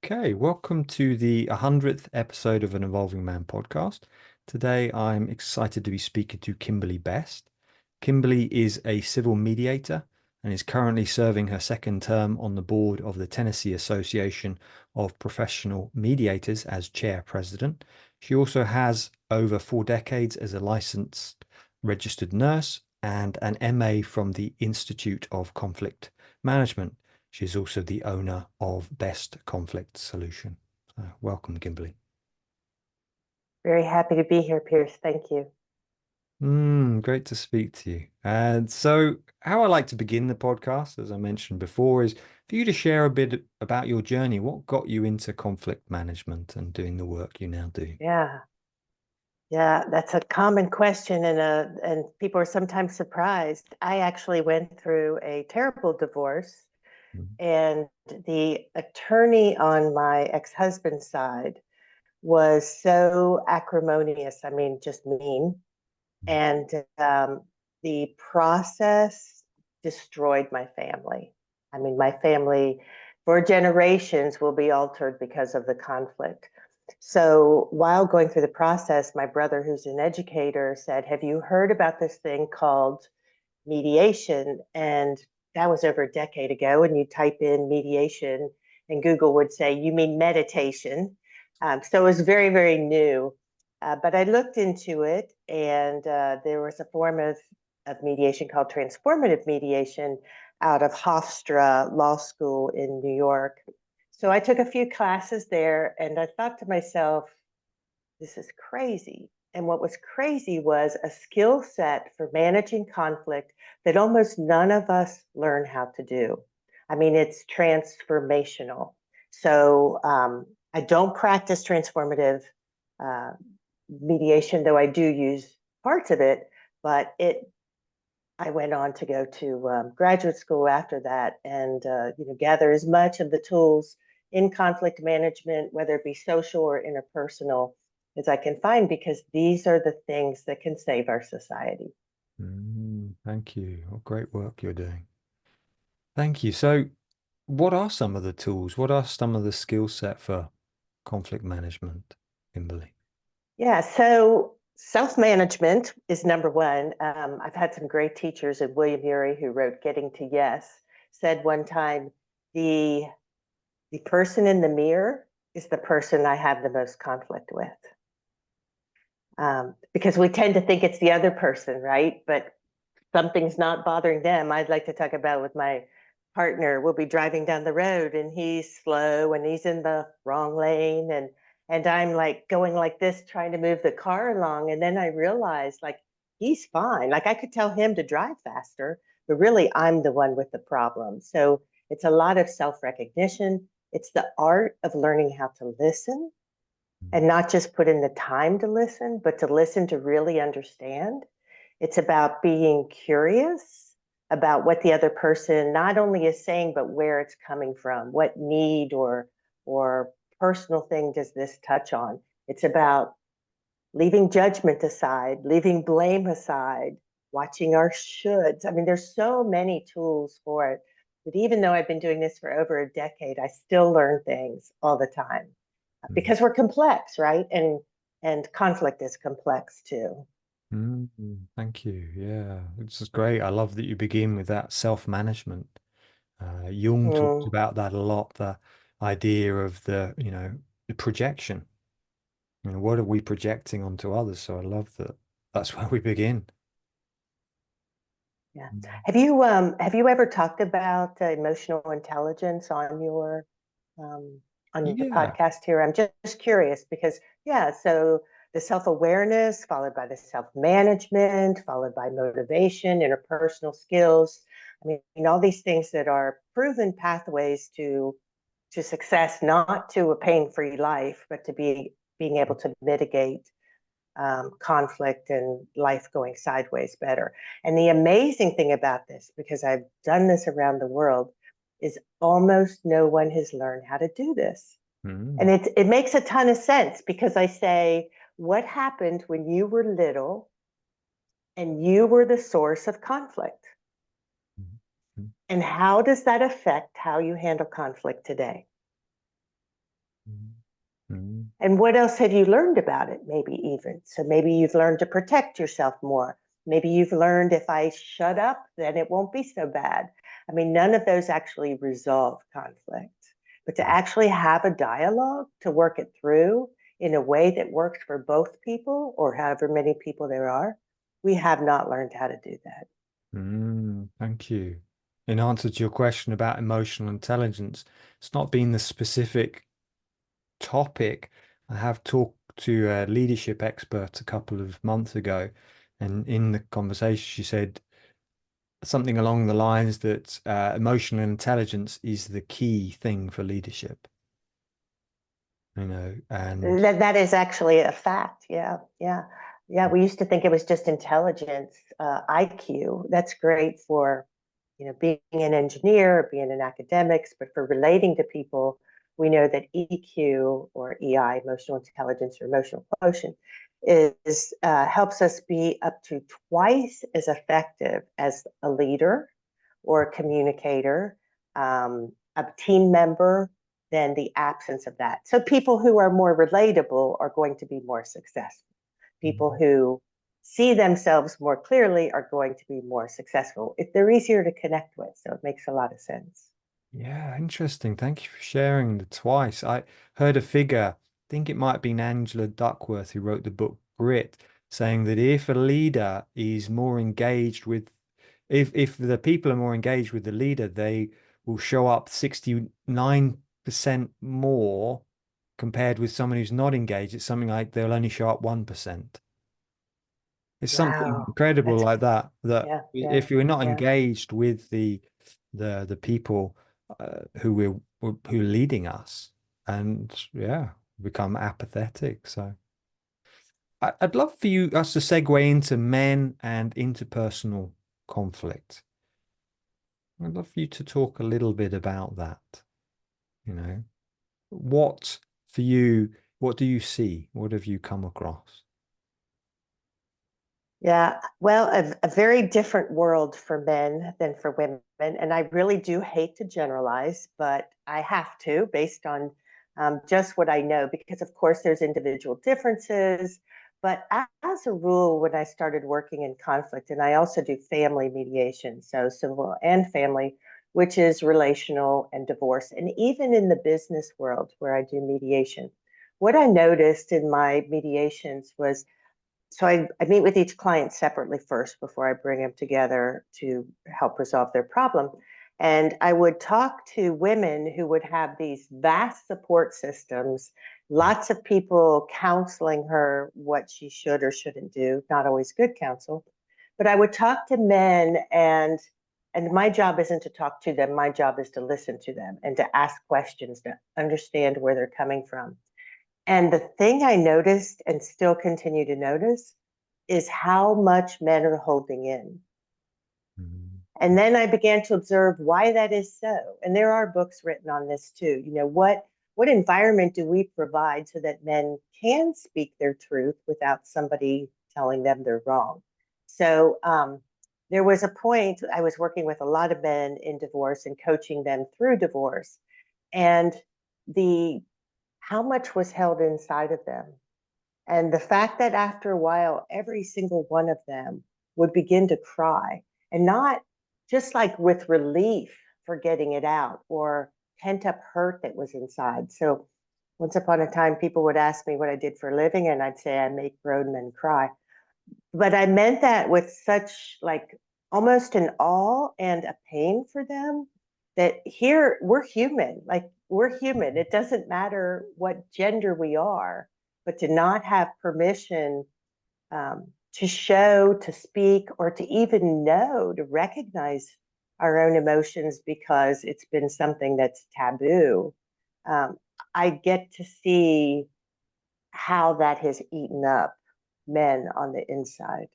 Okay, welcome to the 100th episode of an Evolving Man podcast. Today, I'm excited to be speaking to Kimberly Best. Kimberly is a civil mediator and is currently serving her second term on the board of the Tennessee Association of Professional Mediators as chair president. She also has over 4 decades as a licensed registered nurse and an MA from the Institute of Conflict Management. She's also the owner of Best Conflict Solution. Welcome, Kimberly. Very happy to be here, Piers. Thank you. Great to speak to you. And so, how I like to begin the podcast, as I mentioned before, is for you to share a bit about your journey. What got you into conflict management and doing the work you now do? Yeah, yeah, that's a common question, and people are sometimes surprised. I actually went through a terrible divorce, Mhm. and the attorney on my ex-husband's side was so acrimonious. I mean, just mean. And the process destroyed my family. I mean, my family for generations will be altered because of the conflict. So while going through the process, my brother, who's an educator, said, "Have you heard about this thing called mediation?" And that was over a decade ago. And you type in mediation, and Google would say, "You mean meditation?" So it was very, very new. But I looked into it, and there was a form of mediation called transformative mediation out of Hofstra Law School in New York. So I took a few classes there, and I thought to myself, this is crazy. And what was crazy was a skill set for managing conflict that almost none of us learn how to do. I mean, it's transformational. So I don't practice transformative uh, mediation, though I do use parts of it. But I went on to go to graduate school after that, and gather as much of the tools in conflict management, whether it be social or interpersonal, as I can find, because these are the things that can save our society. Thank you. What great work you're doing. Thank you. So, what are some of the tools? What are some of the skill set for conflict management, Kimberly? Yeah, so self-management is number one. I've had some great teachers, and William Ury, who wrote Getting to Yes, said one time, the the person in the mirror is the person I have the most conflict with. Because we tend to think it's the other person, right? But something's not bothering them. I'd like to talk about with my partner. We'll be driving down the road, and he's slow, and he's in the wrong lane, and I'm like going like this, trying to move the car along. And then I realized, like, he's fine. Like, I could tell him to drive faster, but really I'm the one with the problem. So it's a lot of self-recognition. It's the art of learning how to listen, and not just put in the time to listen, but to listen to really understand. It's about being curious about what the other person not only is saying, but where it's coming from. What need or personal thing does this touch on? It's about leaving judgment aside, leaving blame aside, watching our shoulds. I mean, there's so many tools for it. But even though I've been doing this for over a decade, I still learn things all the time Mm. because we're complex, right? And conflict is complex too. Thank you. Yeah, this is great. I love that you begin with that self-management. Jung talks Mm, about that a lot, the idea of the projection. What are we projecting onto others? So I love that that's where we begin. yeah. Mm. Have you ever talked about emotional intelligence um, on your Yeah. podcast here? I'm just curious because yeah, so the self-awareness followed by the self-management, followed by motivation, interpersonal skills. I mean, all these things that are proven pathways to success, not to a pain-free life, but to being able to mitigate conflict and life going sideways better. And the amazing thing about this, because I've done this around the world, is almost no one has learned how to do this. And Mm. it makes a ton of sense because I say, what happened when you were little and you were the source of conflict? Mm. And how does that affect how you handle conflict today? Mm. And what else have you learned about it? Maybe even. So maybe you've learned to protect yourself more. Maybe you've learned if I shut up, then it won't be so bad. I mean, none of those actually resolve conflict. But to actually have a dialogue, to work it through in a way that works for both people or however many people there are, we have not learned how to do that. Thank you. In answer to your question about emotional intelligence, it's not been the specific topic. I have talked to a leadership expert a couple of months ago, and in the conversation, she said something along the lines that emotional intelligence is the key thing for leadership, and That is actually a fact. Yeah, yeah, yeah. We used to think it was just intelligence, IQ. That's great for, being an engineer, being an academics, but for relating to people, we know that EQ or EI, emotional intelligence or emotional quotient, is helps us be up to twice as effective as a leader or a communicator, a team member, than the absence of that. So people who are more relatable are going to be more successful. People who see themselves more clearly are going to be more successful if they're easier to connect with. So it makes a lot of sense. yeah, interesting. Thank you for sharing the twice. I heard a figure, I think it might have been Angela Duckworth who wrote the book Grit, saying that if a leader is more engaged with, if the people are more engaged with the leader, they will show up 69% more compared with someone who's not engaged. It's something like they'll only show up 1%. It's something Wow. incredible That's, like that, that yeah, yeah, if you're not yeah. engaged with the people who are leading us, and yeah, become apathetic. So I'd love for us to segue into men and interpersonal conflict. I'd love for you to talk a little bit about that. You know, what for you, what do you see? What have you come across? Yeah, well, a very different world for men than for women. And I really do hate to generalize, but I have to based on just what I know, because of course there's individual differences. But as a rule, when I started working in conflict, and I also do family mediation, so civil and family, which is relational and divorce, and even in the business world where I do mediation, what I noticed in my mediations was, so I meet with each client separately first before I bring them together to help resolve their problem. And I would talk to women who would have these vast support systems, lots of people counseling her what she should or shouldn't do, not always good counsel. But I would talk to men, and my job isn't to talk to them. My job is to listen to them and to ask questions to understand where they're coming from. And the thing I noticed and still continue to notice is how much men are holding in. Mm. And then I began to observe why that is so. And there are books written on this too. What environment do we provide so that men can speak their truth without somebody telling them they're wrong? So there was a point I was working with a lot of men in divorce and coaching them through divorce, and the how much was held inside of them. And the fact that after a while, every single one of them would begin to cry, and not just like with relief for getting it out or pent up hurt that was inside. So once upon a time, people would ask me what I did for a living, and I'd say I make grown men cry. But I meant that with such like almost an awe and a pain for them, that here we're human, like we're human. It doesn't matter what gender we are, but to not have permission to show, to speak, or to even know, to recognize our own emotions because it's been something that's taboo. Um, I get to see how that has eaten up men on the inside.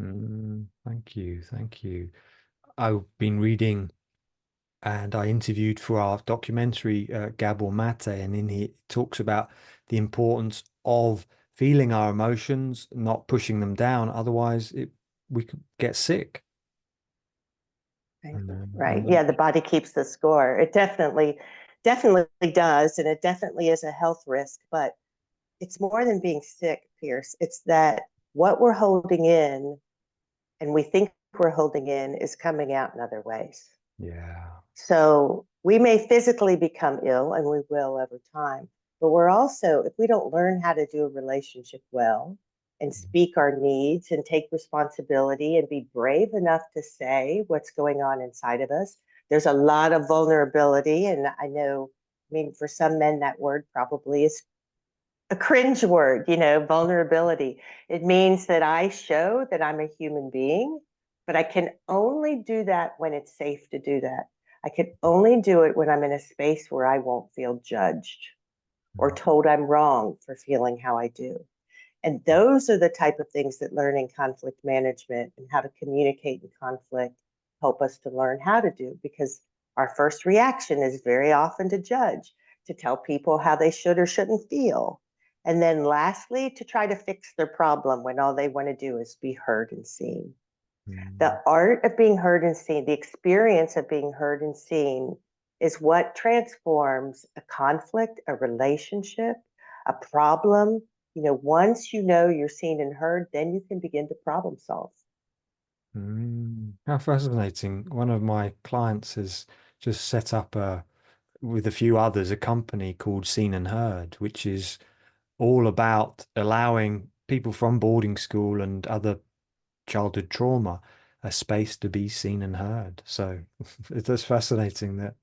Thank you. Thank you. I've been reading and I interviewed for our documentary Gabor Mate, and in he talks about the importance of feeling our emotions, not pushing them down. Otherwise, we could get sick. Right. And, Right. Yeah, the body keeps the score. It definitely definitely does, and it definitely is a health risk, but it's more than being sick, Pierce. It's that what we're holding in and we think we're holding in is coming out in other ways. Yeah. So we may physically become ill, and we will over time, but we're also, if we don't learn how to do a relationship well and speak our needs and take responsibility and be brave enough to say what's going on inside of us, there's a lot of vulnerability. And I know, I mean, for some men, that word probably is a cringe word, vulnerability. It means that I show that I'm a human being, but I can only do that when it's safe to do that. I can only do it when I'm in a space where I won't feel judged or told I'm wrong for feeling how I do. And those are the type of things that learning conflict management and how to communicate in conflict help us to learn how to do, because our first reaction is very often to judge, to tell people how they should or shouldn't feel. And then lastly, to try to fix their problem when all they want to do is be heard and seen. Mm. The art of being heard and seen, the experience of being heard and seen, is what transforms a conflict, a relationship, a problem. Once you know you're seen and heard, then you can begin to problem solve. How fascinating. One of my clients has just set up with a few others, a company called Seen and Heard, which is all about allowing people from boarding school and other childhood trauma a space to be seen and heard. So it's just fascinating that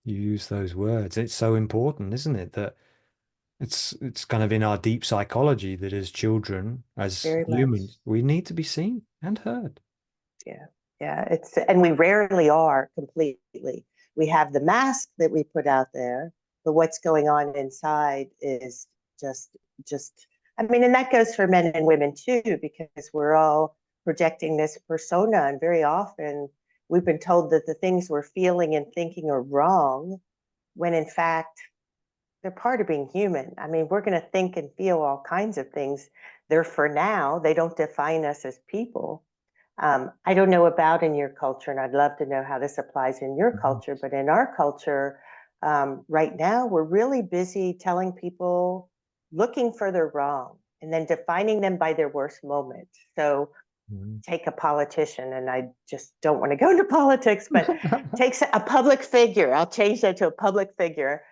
you use those words. It's so important, isn't it? That it's kind of in our deep psychology that as children, as Very much. humans, we need to be seen and heard. Yeah. Yeah. And we rarely are completely. We have the mask that we put out there, but what's going on inside is just, just, I mean, and that goes for men and women too, because we're all projecting this persona. And very often we've been told that the things we're feeling and thinking are wrong, when in fact they're part of being human. I mean, we're going to think and feel all kinds of things. They're for now, they don't define us as people. I don't know about in your culture, and I'd love to know how this applies in your Mhm. culture, but in our culture, right now, we're really busy telling people, looking for their wrong and then defining them by their worst moment. So Mhm. take a politician, and I just don't want to go into politics, but takes a public figure. I'll change that to a public figure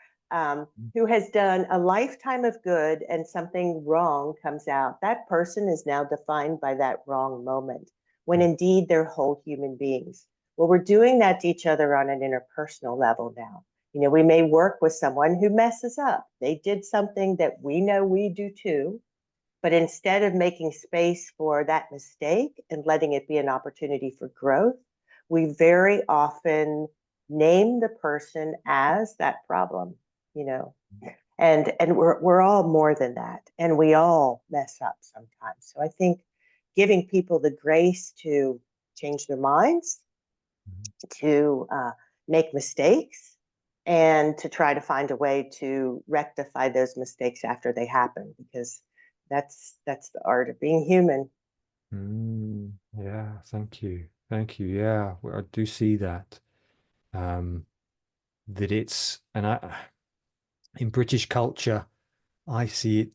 who has done a lifetime of good, and something wrong comes out. That person is now defined by that wrong moment, when indeed they're whole human beings. Well, we're doing that to each other on an interpersonal level now. We may work with someone who messes up. They did something that we know we do too, but instead of making space for that mistake and letting it be an opportunity for growth, we very often name the person as that problem, you know. And we're all more than that. And we all mess up sometimes. So I think giving people the grace to change their minds, to make mistakes, and to try to find a way to rectify those mistakes after they happen, because that's the art of being human. Yeah, thank you. Thank you. Yeah, well, I do see that. Um, that it's, and in British culture, I see it,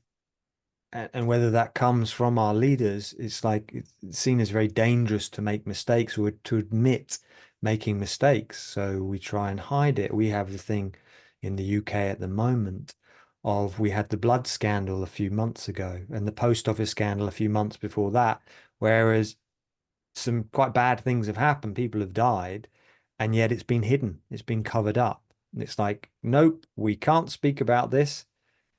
and whether that comes from our leaders, it's like it's seen as very dangerous to make mistakes or to admit making mistakes. So we try and hide it. We have the thing in the UK at the moment of we had the blood scandal a few months ago and the post office scandal a few months before that, whereas some quite bad things have happened, people have died, and yet it's been hidden, it's been covered up. And it's like, nope, we can't speak about this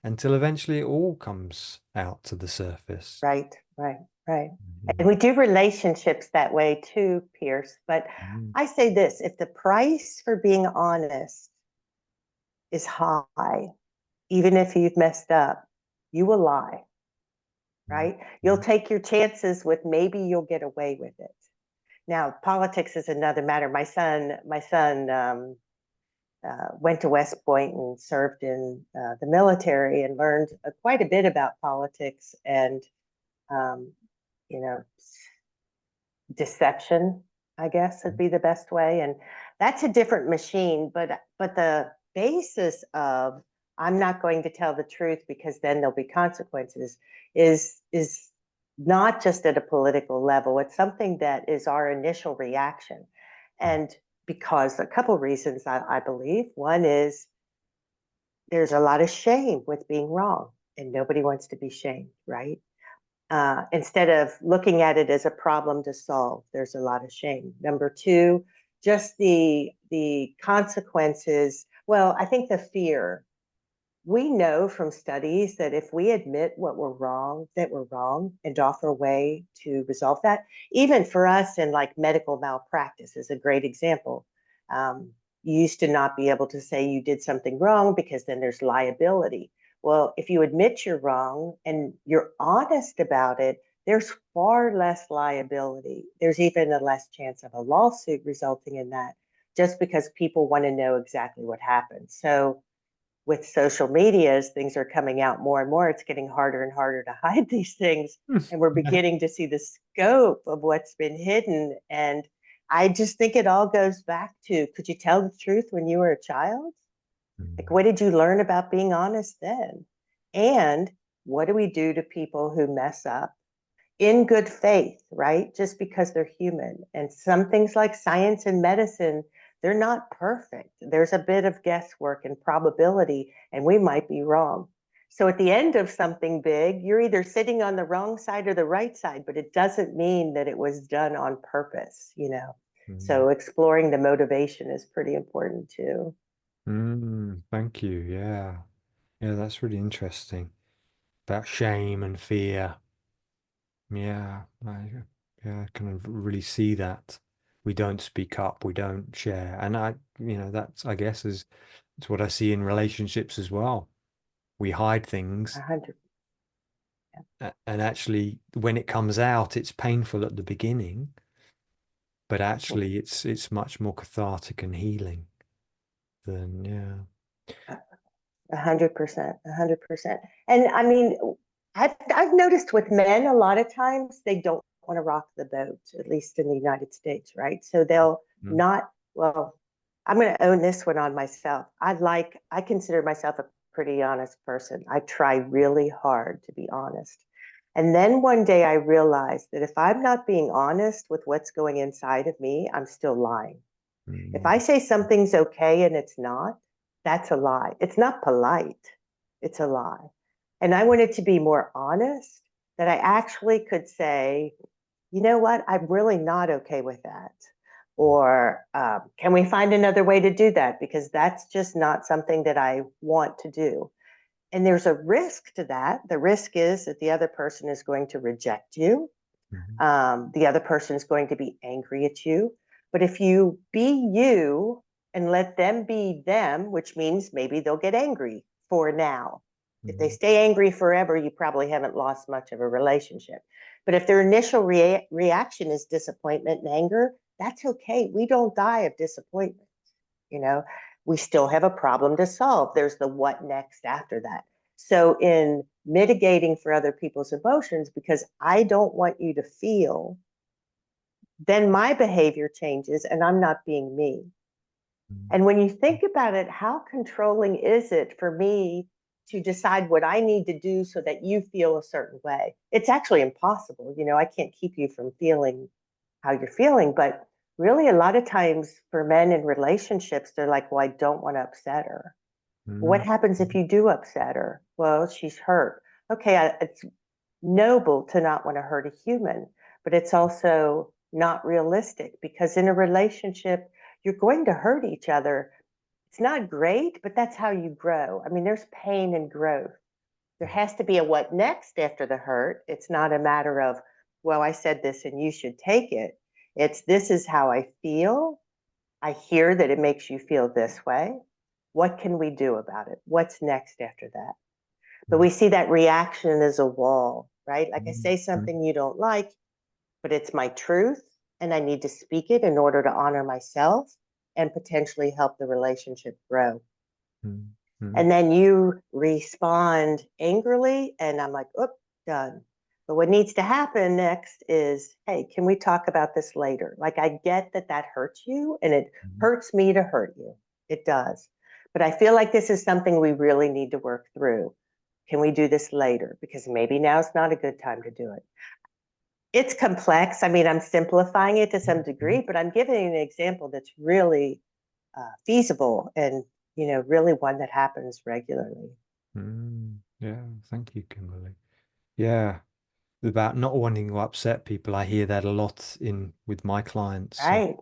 until eventually it all comes out to the surface. Right, right, right. And Yeah. we do relationships that way too, Pierce. But Mm. I say this, if the price for being honest is high, even if you've messed up, you will lie, Mm. right? You'll take your chances with maybe you'll get away with it. Now, politics is another matter. My son went to West Point and served in the military and learned quite a bit about politics and, um, you know, deception, I guess would be the best way. And that's a different machine, but the basis of I'm not going to tell the truth because then there'll be consequences is not just at a political level. It's something that is our initial reaction. And because a couple reasons I believe. One is there's a lot of shame with being wrong, and nobody wants to be shamed, right? Instead of looking at it as a problem to solve, there's a lot of shame. Number two, just the consequences. Well, I think the fear. We know from studies that if we admit what we're wrong, that we're wrong, and offer a way to resolve that, even for us in like medical malpractice is a great example. You used to not be able to say you did something wrong because then there's liability. Well, if you admit you're wrong and you're honest about it, there's far less liability. There's even a less chance of a lawsuit resulting in that, just because people want to know exactly what happened. So with social media, as things are coming out more and more, it's getting harder and harder to hide these things. And we're Yeah. beginning to see the scope of what's been hidden. And I just think it all goes back to, could you tell the truth when you were a child? Like, what did you learn about being honest then? And what do we do to people who mess up in good faith, right? Just because they're human. And some things like science and medicine, they're not perfect. There's a bit of guesswork and probability, and we might be wrong. So at the end of something big, you're either sitting on the wrong side or the right side, but it doesn't mean that it was done on purpose, you know? So exploring the motivation is pretty important too. Thank you. Yeah. Yeah, that's really interesting. About shame and fear. Yeah, yeah, I kind of really see that. We don't speak up, we don't share. And that's, I guess, is it's what I see in relationships as well. We hide things, 100. and actually when it comes out, it's painful at the beginning, but actually it's much more cathartic and healing than, yeah. 100%, 100%. And I mean, I've noticed with men a lot of times they don't want to rock the boat, at least in the United States, right? So they'll Mm, not. Well, I'm going to own this one on myself. I consider myself a pretty honest person. I try really hard to be honest. And then one day I realized that if I'm not being honest with what's going inside of me, I'm still lying. If mm, I say something's okay and it's not, that's a lie. It's not polite. It's a lie. And I wanted to be more honest, that I actually could say, you know what, I'm really not okay with that. Or can we find another way to do that? Because that's just not something that I want to do. And there's a risk to that. The risk is that the other person is going to reject you. mm, The other person is going to be angry at you. But if you be you and let them be them, which means maybe they'll get angry for now. If they mm, stay angry forever, you probably haven't lost much of a relationship. But if their initial reaction is disappointment and anger, that's okay. We don't die of disappointment. You know, we still have a problem to solve. There's the what next after that. So, in mitigating for other people's emotions, because I don't want you to feel, then my behavior changes and I'm not being me. mm, And when you think about it, how controlling is it for me to decide what I need to do so that you feel a certain way? It's actually impossible. You know, I can't keep you from feeling how you're feeling, but really a lot of times for men in relationships, they're like, well, I don't want to upset her. What mm, happens if you do upset her? Well, she's hurt. Okay, it's noble to not want to hurt a human, but it's also not realistic because in a relationship, you're going to hurt each other. It's not great, but that's how you grow. I mean, there's pain and growth. There has to be a what next after the hurt. It's not a matter of, well, I said this and you should take it. It's this is how I feel. I hear that it makes you feel this way. What can we do about it? What's next after that? But mm, we see that reaction as a wall, right? Like I mm, say mm, something you don't like, but it's my truth and I need to speak it in order to honor myself and potentially help the relationship grow. mm, mm, And then you respond angrily, and I'm like, oop, done. But what needs to happen next is, hey, can we talk about this later? Like, I get that that hurts you, and it mm, hurts me to hurt you. It does. but I feel like this is something we really need to work through. Can we do this later? Because maybe now's not a good time to do it. It's complex. I mean, I'm simplifying it to some Mhm. degree, but I'm giving you an example that's really feasible and, really one that happens regularly. Yeah, thank you, Kimberly. Yeah, about not wanting to upset people. I hear that a lot in with my clients, Right,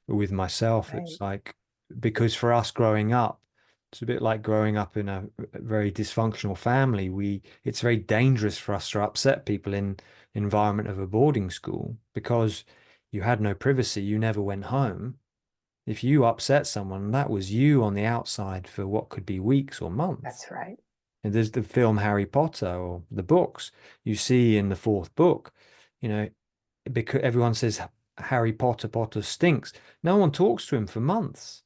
with myself. right. It's like because for us growing up, it's a bit like growing up in a very dysfunctional family. It's very dangerous for us to upset people in environment of a boarding school because you had no privacy. You never went home. If you upset someone, that was you on the outside for what could be weeks or months. That's right. And there's the film Harry Potter or the books. You see in the fourth book, you know, because everyone says Harry Potter stinks. No one talks to him for months.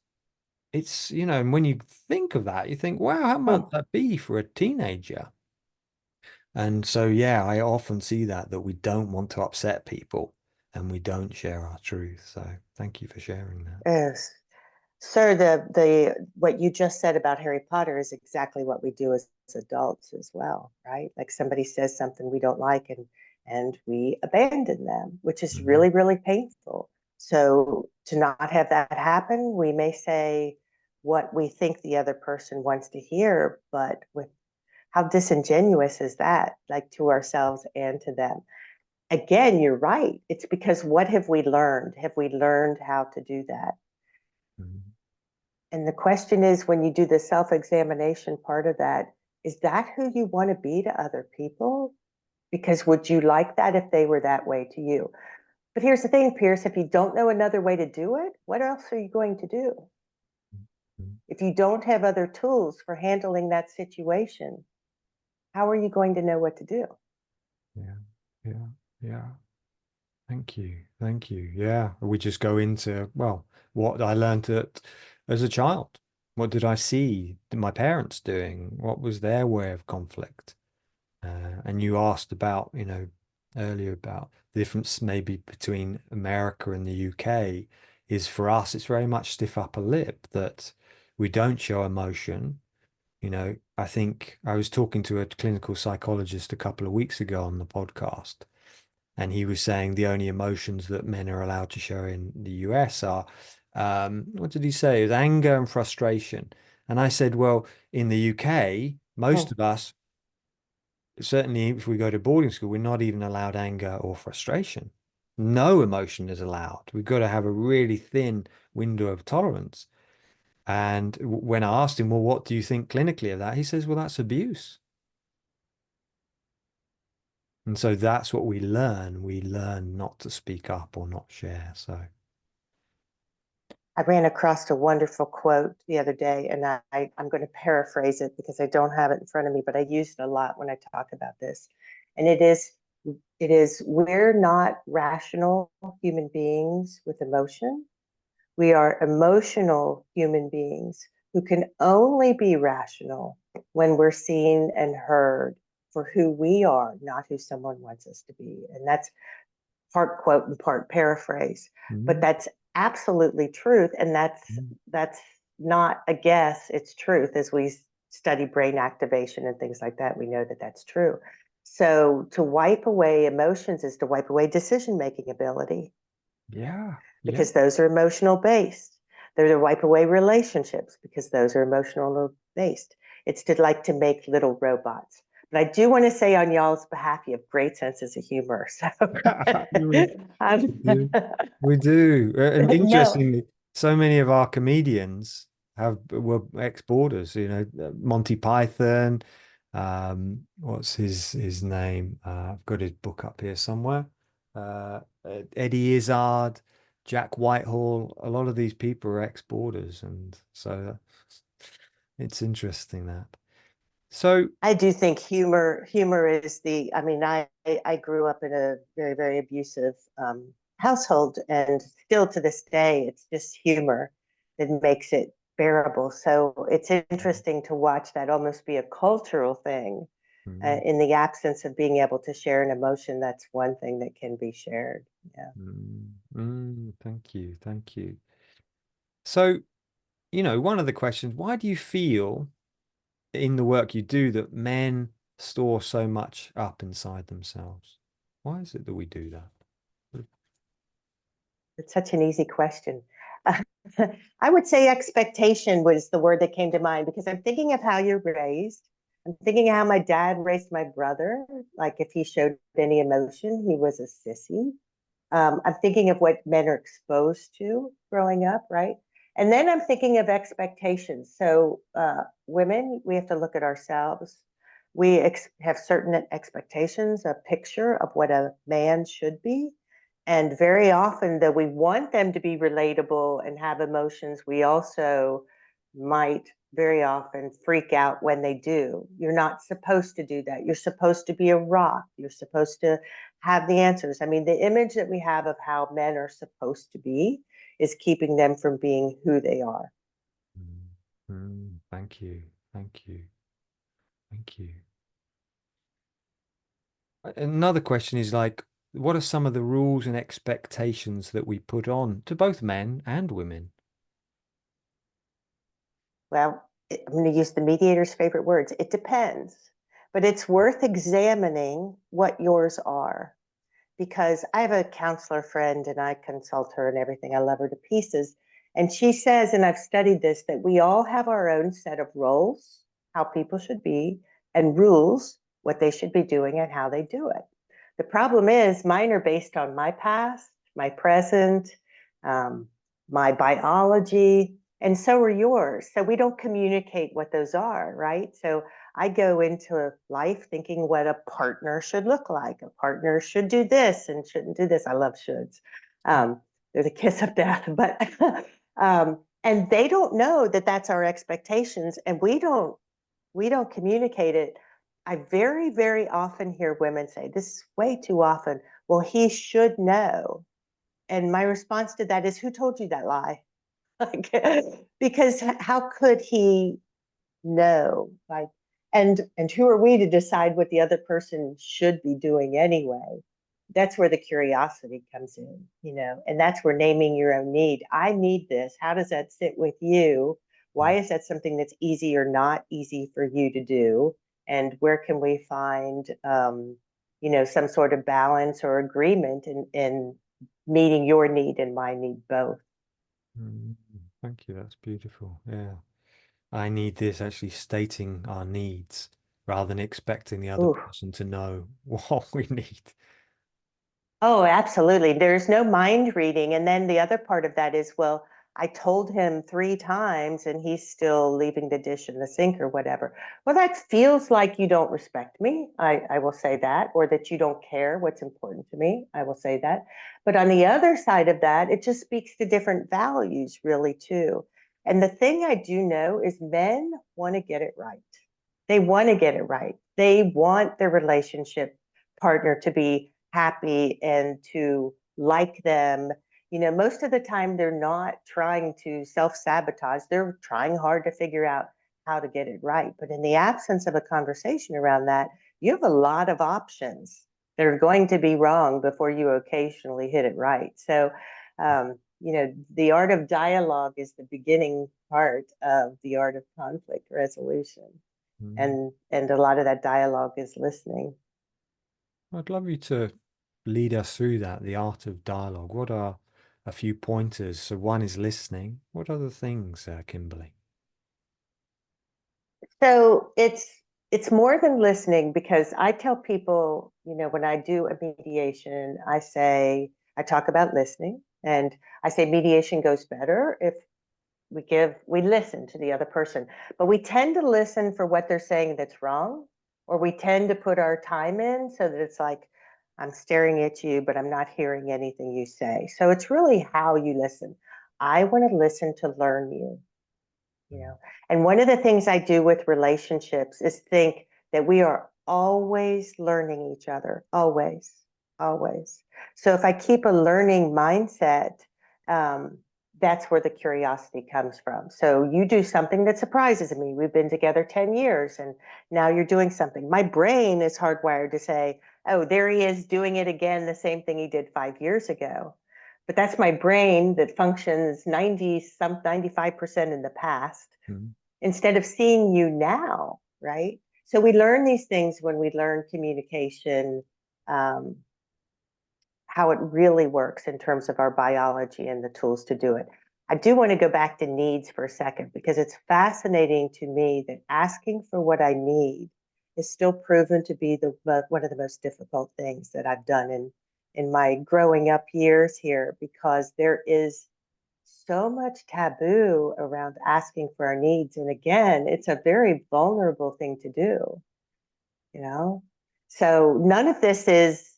It's, and when you think of that, you think, wow, how Hmm. might that be for a teenager? And so, yeah, I often see that we don't want to upset people and we don't share our truth. So thank you for sharing that. Yes. Sir, the what you just said about Harry Potter is exactly what we do as adults as well, right? Like somebody says something we don't like and we abandon them, which is Mhm. really, really painful. So to not have that happen, we may say what we think the other person wants to hear, but with how disingenuous is that, like to ourselves and to them? Again, you're right. It's because what have we learned? Have we learned how to do that? Mhm. And the question is, when you do the self examination part of that, is that who you want to be to other people? Because would you like that if they were that way to you? But here's the thing, Pierce, if you don't know another way to do it, what else are you going to do? Mhm. If you don't have other tools for handling that situation, how are you going to know what to do? Yeah, yeah, yeah. Thank you. Thank you. Yeah. We just go into, well, what I learned as a child. What did I see my parents doing? What was their way of conflict? And you asked about, earlier about the difference maybe between America and the UK is for us, it's very much stiff upper lip that we don't show emotion. I think I was talking to a clinical psychologist a couple of weeks ago on the podcast, and he was saying the only emotions that men are allowed to show in the US are, what did he say? It was anger and frustration. And I said, well, in the UK, most Hmm. of us, certainly if we go to boarding school, we're not even allowed anger or frustration. No emotion is allowed. We've got to have a really thin window of tolerance. And when I asked him, well, what do you think clinically of that? He says, well, that's abuse. And so that's what we learn. We learn not to speak up or not share. So. I ran across a wonderful quote the other day, and I'm going to paraphrase it because I don't have it in front of me, but I use it a lot when I talk about this. And it is we're not rational human beings with emotion. We are emotional human beings who can only be rational when we're seen and heard for who we are, not who someone wants us to be. And that's part quote and part paraphrase, but Mm, that's absolutely truth, and mm, that's not a guess, it's truth. As we study brain activation and things like that, we know that that's true. So to wipe away emotions is to wipe away decision making ability, yeah, yeah. because those are emotional based. They're to wipe away relationships because those are emotional based. It's to like to make little robots. But I do want to say on y'all's behalf, you have great senses of humor. So We I'm, do. We do. And no, interestingly, so many of our comedians were ex-boarders, Monty Python, what's his name? I've got his book up here somewhere. Eddie Izzard, Jack Whitehall, a lot of these people are ex-boarders, and so it's interesting that. So, I do think humor is the. I mean, I grew up in a very very abusive household, and still to this day, it's just humor that makes it bearable. So it's interesting to watch that almost be a cultural thing. mm, In the absence of being able to share an emotion, that's one thing that can be shared. Yeah. thank you, thank you. So. one of the questions, why do you feel in the work you do that men store so much up inside themselves? Why is it that we do that? It's such an easy question. I would say expectation was the word that came to mind because I'm thinking of how you're raised. I'm thinking of how my dad raised my brother. Like if he showed any emotion, he was a sissy. I'm thinking of what men are exposed to growing up, right? And then I'm thinking of expectations. So, women, we have to look at ourselves. We have certain expectations, a picture of what a man should be. And very often, though we want them to be relatable and have emotions, we also might very often freak out when they do. You're not supposed to do that. You're supposed to be a rock. You're supposed to have the answers. I mean, the image that we have of how men are supposed to be is keeping them from being who they are. Mm. Thank you. Thank you. Thank you. Another question is like, what are some of the rules and expectations that we put on to both men and women? Well, I'm going to use the mediator's favorite words. It depends, but it's worth examining what yours are. Because I have a counselor friend and I consult her and everything. I love her to pieces. And she says, and I've studied this, that we all have our own set of roles, how people should be, and rules, what they should be doing and how they do it. The problem is, mine are based on my past, my present, um, my biology, and so are yours. So we don't communicate what those are, right? So I go into life thinking what a partner should look like. A partner should do this and shouldn't do this. I love shoulds. They're the kiss of death, but and they don't know that that's our expectations, and we don't communicate it. I very, very often hear women say, this is way too often, well, he should know. And my response to that is, who told you that lie? Like, because how could he know? Like, and who are we to decide what the other person should be doing anyway? That's where the curiosity comes in, and that's where naming your own need. I need this. How does that sit with you? Why is that something that's easy or not easy for you to do? And where can we find, some sort of balance or agreement in meeting your need and my need both? Mm, Thank you. That's beautiful. Yeah. I need this actually stating our needs rather than expecting the other Ooh. person to know what we need. Oh, absolutely. There's no mind reading. And then the other part of that is, well, I told him 3 times and he's still leaving the dish in the sink or whatever. Well, that feels like you don't respect me. I will say that, or that you don't care what's important to me. I will say that. But on the other side of that, it just speaks to different values, really, too. And the thing I do know is men want to get it right. They want to get it right. They want their relationship partner to be happy and to like them. Most of the time they're not trying to self-sabotage. They're trying hard to figure out how to get it right. But in the absence of a conversation around that, you have a lot of options that are going to be wrong before you occasionally hit it right. So, the art of dialogue is the beginning part of the art of conflict resolution. Mm. And a lot of that dialogue is listening. I'd love you to lead us through that, the art of dialogue. What are a few pointers? So one is listening. What other things, Kimberly? So it's more than listening because I tell people, when I do a mediation, I talk about listening, and I say mediation goes better if we listen to the other person. But we tend to listen for what they're saying that's wrong, or we tend to put our time in so that it's like, I'm staring at you, but I'm not hearing anything you say. So it's really how you listen. I want to listen to learn you. you Mm. know and one of the things I do with relationships is think that we are always learning each other, always. So if I keep a learning mindset, um, that's where the curiosity comes from. So you do something that surprises me. We've been together 10 years and now you're doing something. My brain is hardwired to say, oh, there he is doing it again, the same thing he did 5 years ago. but that's my brain that functions 95% in the past Mm. instead of seeing you now, right? So we learn these things when we learn communication, um, how it really works in terms of our biology and the tools to do it. I do want to go back to needs for a second because it's fascinating to me that asking for what I need is still proven to be one of the most difficult things that I've done in my growing up years here, because there is so much taboo around asking for our needs. And again, it's a very vulnerable thing to do, you know? So none of this is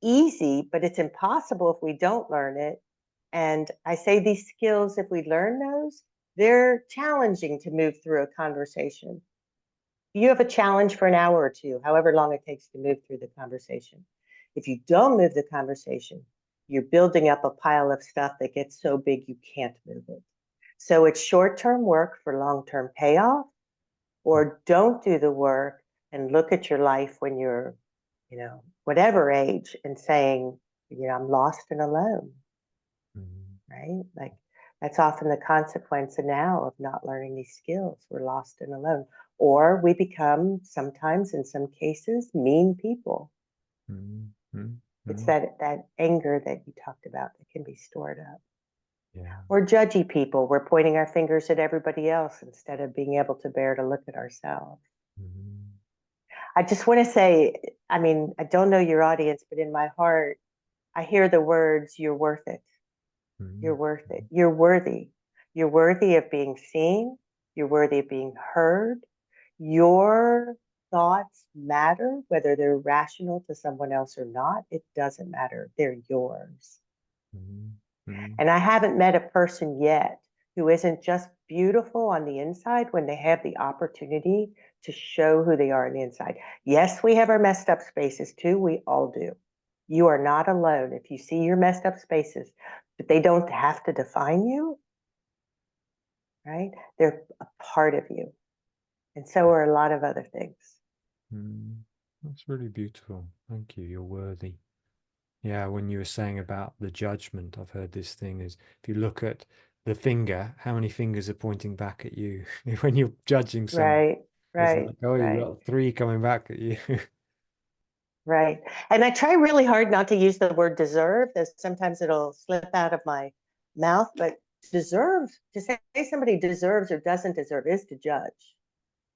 easy, but it's impossible if we don't learn it. And I say these skills, if we learn those, they're challenging to move through a conversation. You have a challenge for an hour or two, however long it takes to move through the conversation. If you don't move the conversation, you're building up a pile of stuff that gets so big you can't move it. So it's short-term work for long-term payoff, or don't do the work and look at your life when you're, whatever age, and saying, I'm lost and alone, Mm. right? Like that's often the consequence now of not learning these skills. We're lost and alone. Or we become, sometimes in some cases, mean people. Mm. Mm. It's Mm. that anger that you talked about that can be stored up. Yeah. Or judgy people. We're pointing our fingers at everybody else instead of being able to bear to look at ourselves. Mm. I just want to say, I mean, I don't know your audience, but in my heart, I hear the words, you're worth it. You're Mm. worth it. You're worthy. You're worthy of being seen. You're worthy of being heard. Your thoughts matter, whether they're rational to someone else or not. It doesn't matter. They're yours. Mm. Mm. And I haven't met a person yet who isn't just beautiful on the inside when they have the opportunity to show who they are on the inside. Yes, we have our messed up spaces too. We all do. You are not alone. If you see your messed up spaces, but they don't have to define you, right? They're a part of you. And so are a lot of other things. Mm. That's really beautiful. Thank you. You're worthy. Yeah, when you were saying about the judgment, I've heard this thing is if you look at the finger, how many fingers are pointing back at you? When you're judging someone, Right, it's right, like, oh, you right. got three coming back at you. Right. And I try really hard not to use the word deserve, as sometimes it'll slip out of my mouth, but deserve, to say somebody deserves or doesn't deserve is to judge,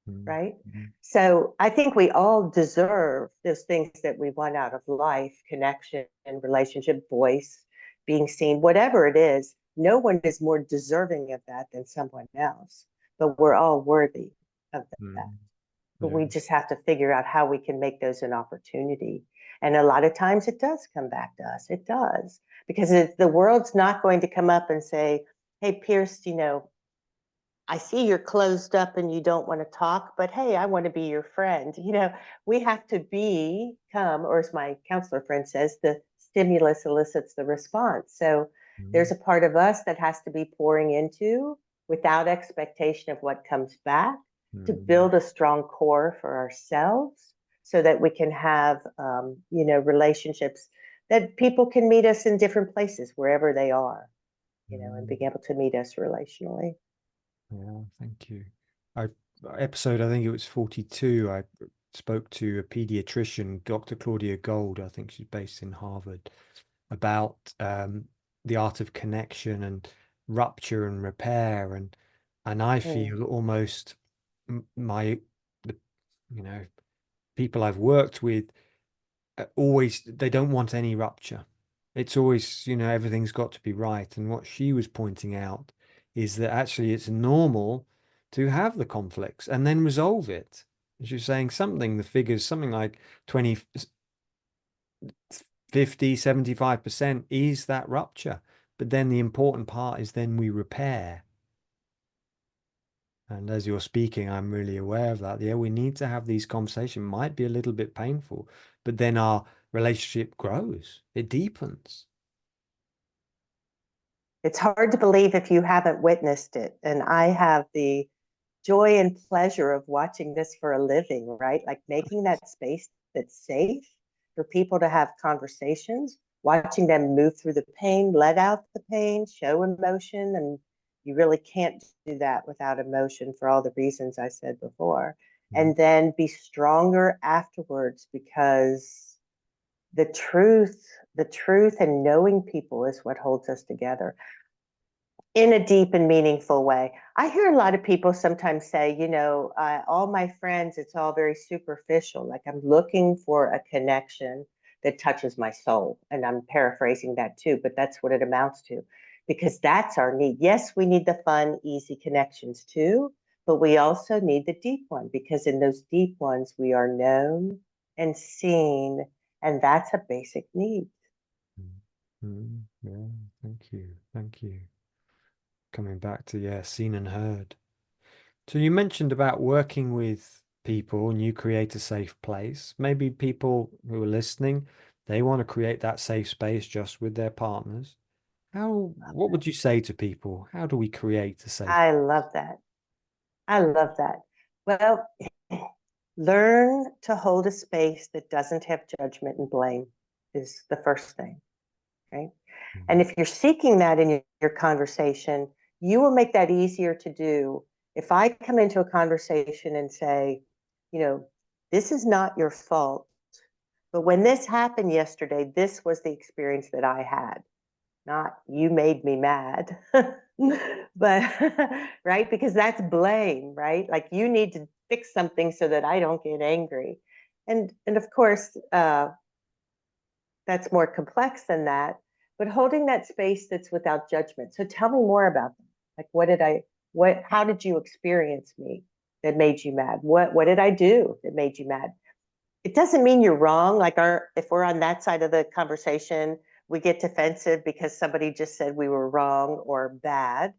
Mm. right? Mm. So I think we all deserve those things that we want out of life, connection and relationship, voice, being seen, whatever it is. No one is more deserving of that than someone else, but we're all worthy of that. Mm. But Yeah. we just have to figure out how we can make those an opportunity. And a lot of times it does come back to us. It does. Because the world's not going to come up and say, hey, Pierce, I see you're closed up and you don't want to talk, but hey, I want to be your friend. We have to become, or as my counselor friend says, the stimulus elicits the response. So Mm. there's a part of us that has to be pouring into without expectation of what comes back, to Mm. build a strong core for ourselves so that we can have, relationships that people can meet us in different places, wherever they are, and Mm. being able to meet us relationally. Yeah, thank you. I episode, I think it was 42, I spoke to a pediatrician, Dr. Claudia Gold, I think she's based in Harvard, about the art of connection and rupture and repair, and I Mm. feel almost my the you know people I've worked with always they don't want any rupture. It's always, everything's got to be right. And what she was pointing out is that actually it's normal to have the conflicts and then resolve it. She was saying something, the figures, something like 20, 50, 75% is that rupture. But then the important part is then we repair. And as you're speaking, I'm really aware of that. Yeah, we need to have these conversations. Might be a little bit painful, but then our relationship grows, it deepens. It's hard to believe if you haven't witnessed it. And I have the joy and pleasure of watching this for a living, right? Like making that space that's safe for people to have conversations watching them move through the pain, let out the pain, show emotion. And you really can't do that without emotion for all the reasons I said before. Mm. And then be stronger afterwards, because the truth, the truth and knowing people is what holds us together in a deep and meaningful way. I hear a lot of people sometimes say, all my friends, it's all very superficial. Like I'm looking for a connection that touches my soul. And I'm paraphrasing that too, but that's what it amounts to, because that's our need. Yes, we need the fun, easy connections too, but we also need the deep one, because in those deep ones, we are known and seen. And that's a basic need. Mm. Mm. Yeah, thank you. Thank you. Coming back to, yeah, seen and heard. So you mentioned about working with people and you create a safe place. Maybe people who are listening, they want to create that safe space just with their partners. What would you say to people? How do we create a safe? I love that. I love that. Well, learn to hold a space that doesn't have judgment and blame is the first thing, right? And Mhm. if you're seeking that in your conversation, you will make that easier to do. If I come into a conversation and say, you know, this is not your fault, but when this happened yesterday, this was the experience that I had, not you made me mad. But right, because that's blame, right? Like you need to fix something so that I don't get angry. And of course, that's more complex than that, but holding that space that's without judgment. So tell me more about them. Like how did you experience me that made you mad? What did I do that made you mad? It doesn't mean you're wrong. Like if we're on that side of the conversation, we get defensive because somebody just said we were wrong or bad,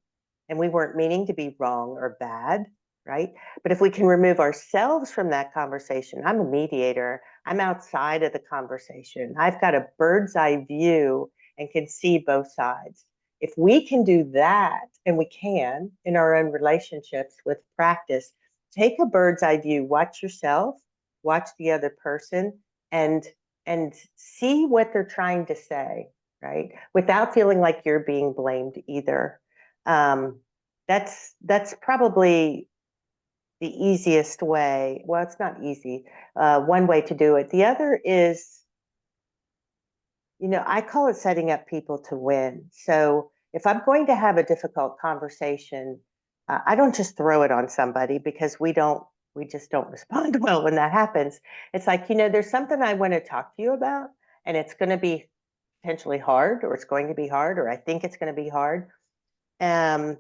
and we weren't meaning to be wrong or bad, right? But if we can remove ourselves from that conversation, I'm a mediator. I'm outside of the conversation. I've got a bird's eye view and can see both sides. If we can do that, and we can in our own relationships with practice, take a bird's eye view, watch yourself, watch the other person, and see what they're trying to say, right? Without feeling like you're being blamed either. Um, that's probably the easiest way. Well, it's not easy. One way to do it. The other is, I call it setting up people to win. So if I'm going to have a difficult conversation, I don't just throw it on somebody, because we just don't respond well when that happens. It's like, there's something I want to talk to you about, and it's going to be potentially hard, or it's going to be hard, or I think it's going to be hard. Um,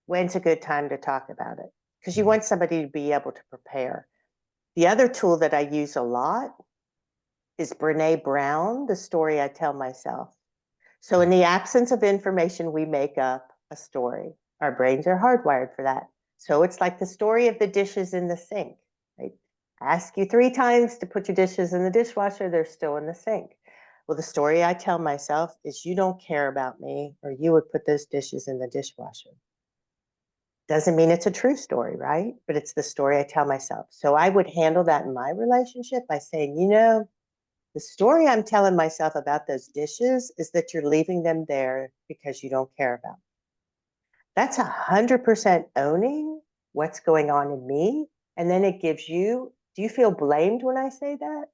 when's a good time to talk about it? Because you want somebody to be able to prepare. The other tool that I use a lot is Brene Brown, The Story I Tell Myself. So, in the absence of information, we make up a story. Our brains are hardwired for that. So, it's like the story of the dishes in the sink, right? I ask you 3 times to put your dishes in the dishwasher, they're still in the sink. Well, the story I tell myself is you don't care about me, or you would put those dishes in the dishwasher. Doesn't mean it's a true story, right? But it's the story I tell myself. So I would handle that in my relationship by saying, the story I'm telling myself about those dishes is that you're leaving them there because you don't care about them. That's 100% owning what's going on in me. And then it gives you, do you feel blamed when I say that?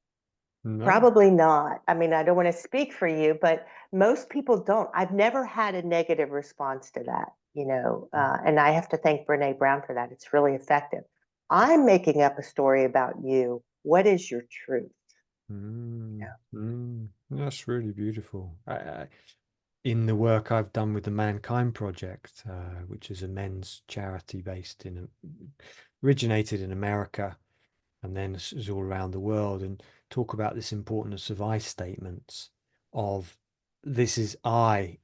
No. Probably not. I mean, I don't want to speak for you, but most people don't. I've never had a negative response to that, and I have to thank Brene Brown for that. It's really effective. I'm making up a story about you. What is your truth? Mm. Yeah. Mm. That's really beautiful. In the work I've done with the Mankind Project, which is a men's charity based originated in America and then is all around the world, and talk about this importance of I statements of this is I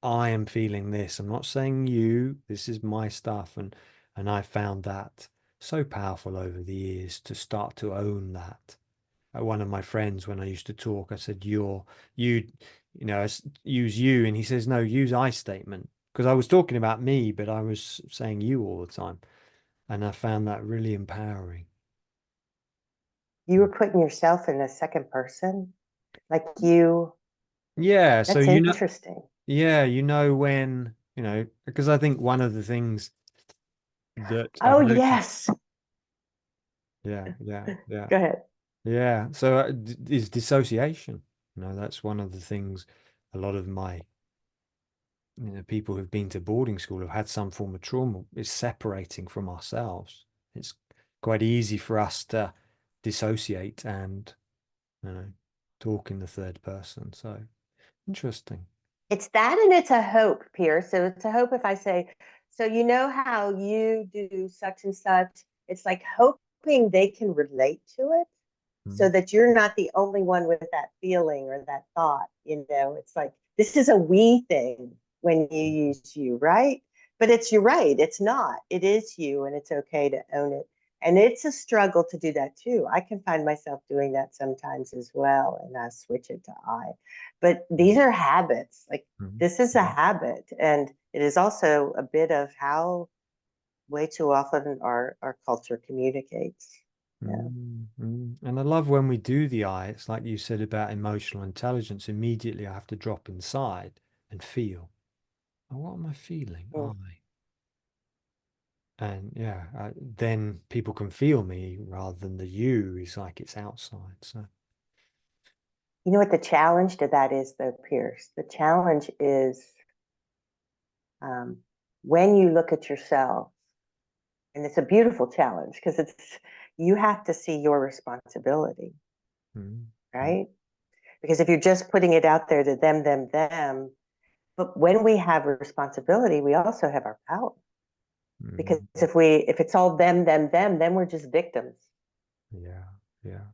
am feeling this. I'm not saying you, this is my stuff. And I found that so powerful over the years to start to own that. One of my friends, when I used to talk, I said, you, use you. And he says, no, use I statement. Because I was talking about me, but I was saying you all the time. And I found that really empowering. You were putting yourself in the second person, like you. Yeah, so That's interesting. yeah, when, because I think one of the things that I've Oh, noticed, yes. yeah. Go ahead. Yeah, so is dissociation. That's one of the things a lot of my, people who've been to boarding school have had some form of trauma is separating from ourselves. It's quite easy for us to dissociate and, you know, talk in the third person. So interesting. It's that and it's a hope, Piers. So it's a hope if I say, so you know how you do such and such. It's like hoping they can relate to it so Mm, that you're not the only one with that feeling or that thought. It's like this is a we thing when you use you, right? But you're right, it's not. It is you, and it's okay to own it. And it's a struggle to do that too. I can find myself doing that sometimes as well, and I switch it to I. But mm, these are habits. Like mm, this is a mm, habit, and it is also a bit of how way too often our culture communicates. Yeah. And I love when we do the I, it's like you said about emotional intelligence. Immediately I have to drop inside and feel. Oh, what am I feeling? Mm. I. And yeah, then people can feel me rather than the you is like it's outside. So, You know what the challenge to that is, though, Pierce? The challenge is um, when you look at yourself, and it's a beautiful challenge because you have to see your responsibility, mm, mm, right? Because if you're just putting it out there to them, but when we have a responsibility, we also have our power. Because mm, if it's all them, then we're just victims. yeah, yeah,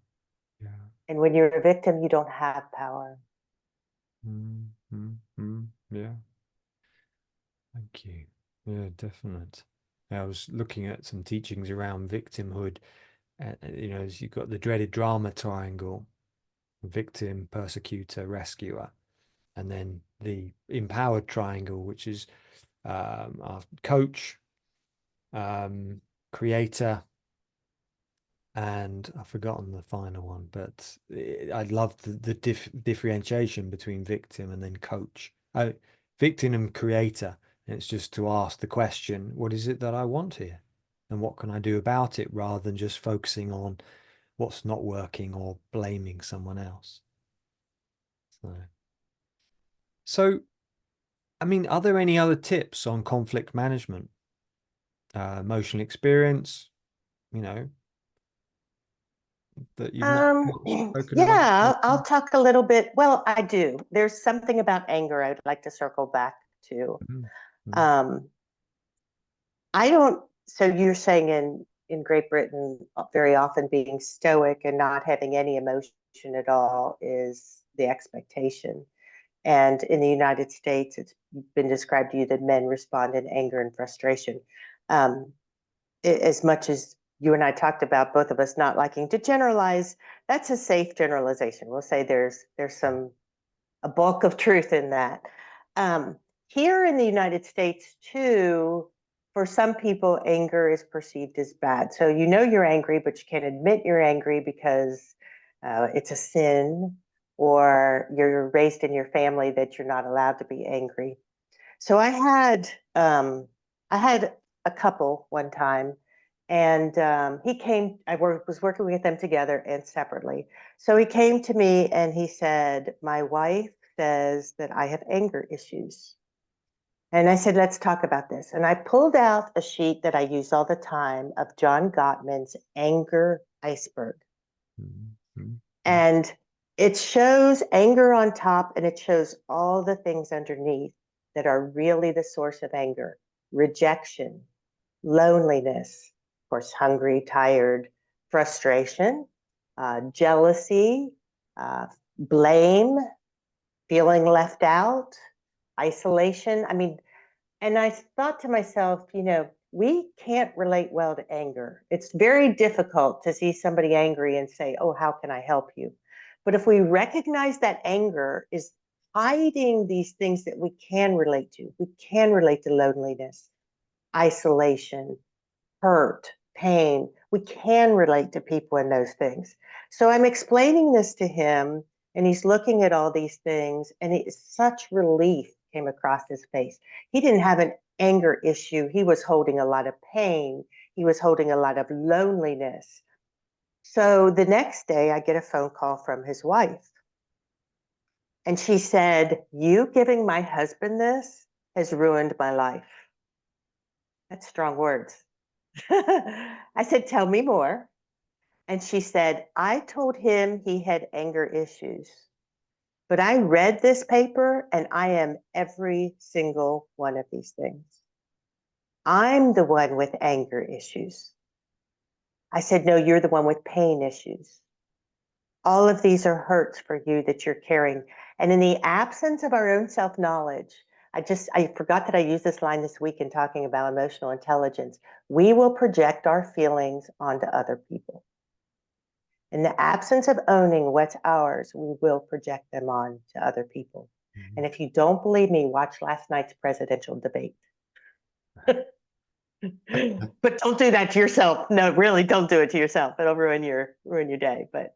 yeah. And when you're a victim, you don't have power. Yeah. Thank you. Yeah, definite. I was looking at some teachings around victimhood. You've got the dreaded drama triangle: victim, persecutor, rescuer, and then the empowered triangle, which is our coach, um, creator, and I've forgotten the final one, but I love the differentiation between victim and then coach. Victim and creator. And it's just to ask the question, what is it that I want here? And what can I do about it rather than just focusing on what's not working or blaming someone else. So, I mean, are there any other tips on conflict management, emotional experience, you know, that you've not spoken about? Yeah, I'll talk a little bit. Well, I do. There's something about anger I'd like to circle back to. Mhm, mhm, Um, I don't. So you're saying in Great Britain, very often being stoic and not having any emotion at all is the expectation. And in the United States, it's been described to you that men respond in anger and frustration. Um, as much as you and I talked about both of us not liking to generalize, that's a safe generalization. We'll say there's some a bulk of truth in that. Um, Here in the United States, too, for some people, anger is perceived as bad. So you know you're angry, but you can't admit you're angry because it's a sin, or you're raised in your family that you're not allowed to be angry. So I had a couple one time, and he came. Was working with them together and separately. So he came to me and he said, "My wife says that I have anger issues." And I said, "Let's talk about this." And I pulled out a sheet that I use all the time of John Gottman's Anger Iceberg. mhm, mhm, mhm, And it shows anger on top and it shows all the things underneath that are really the source of anger: rejection, loneliness, of course, hungry, tired, frustration, jealousy, blame, feeling left out, isolation. I mean, and I thought to myself, we can't relate well to anger. It's very difficult to see somebody angry and say, "Oh, how can I help you?" But if we recognize that anger is hiding these things that we can relate to loneliness, isolation, hurt, pain. We can relate to people in those things. So I'm explaining this to him, And he's looking at all these things, and such relief came across his face. He didn't have an anger issue. He was holding a lot of pain. He was holding a lot of loneliness. So the next day, I get a phone call from his wife. And she said, "You giving my husband this has ruined my life." That's strong words. I said, "Tell me more." And she said, "I told him he had anger issues, but I read this paper and I am every single one of these things. I'm the one with anger issues." I said, "No, you're the one with pain issues. All of these are hurts for you that you're carrying." And in the absence of our own self knowledge, I forgot that I used this line this week in talking about emotional intelligence. We will project our feelings onto other people. In the absence of owning what's ours, we will project them on to other people. Mhm. And if you don't believe me, watch last night's presidential debate. But don't do that to yourself. No, really, don't do it to yourself. It'll ruin your day. But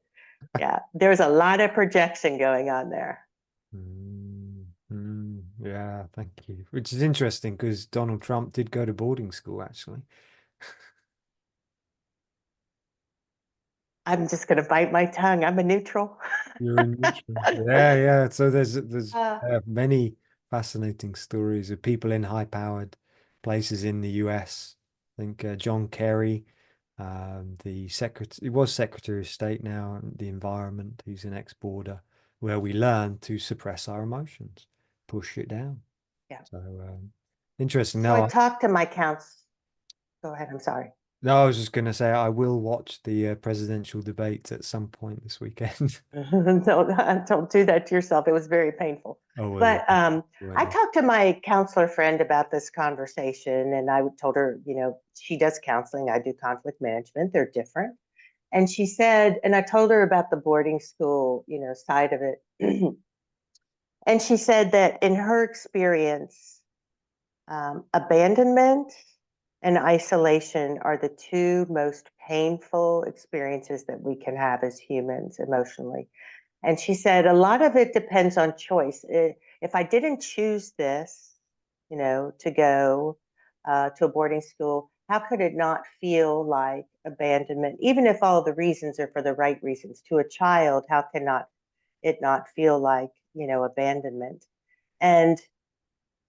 yeah, there's a lot of projection going on there. Yeah, thank you. Which is interesting because Donald Trump did go to boarding school, actually. I'm just going to bite my tongue. I'm a neutral. You're in neutral. Yeah, yeah. So there's uh, many fascinating stories of people in high-powered places in the US. I think John Kerry, the secretary, he was Secretary of State now, and the environment. He's an ex-border, where we learn to suppress our emotions, push it down. yeah. So interesting. So I Now, talked to my counsel. Go ahead. I'm sorry. no, I was just going to say I will watch the presidential debate at some point this weekend. Don't do that to yourself. It was very painful. Oh, was it? But I Right. talked to my counselor friend about this conversation, and I told her, she does counseling. I do conflict management. They're different. And she said, and I told her about the boarding school, side of it. And she said that in her experience, abandonment and isolation are the two most painful experiences that we can have as humans emotionally. And she said a lot of it depends on choice. If I didn't choose this, to go to a boarding school, how could it not feel like abandonment? Even if all the reasons are for the right reasons, to a child, how can not it not feel like, abandonment? And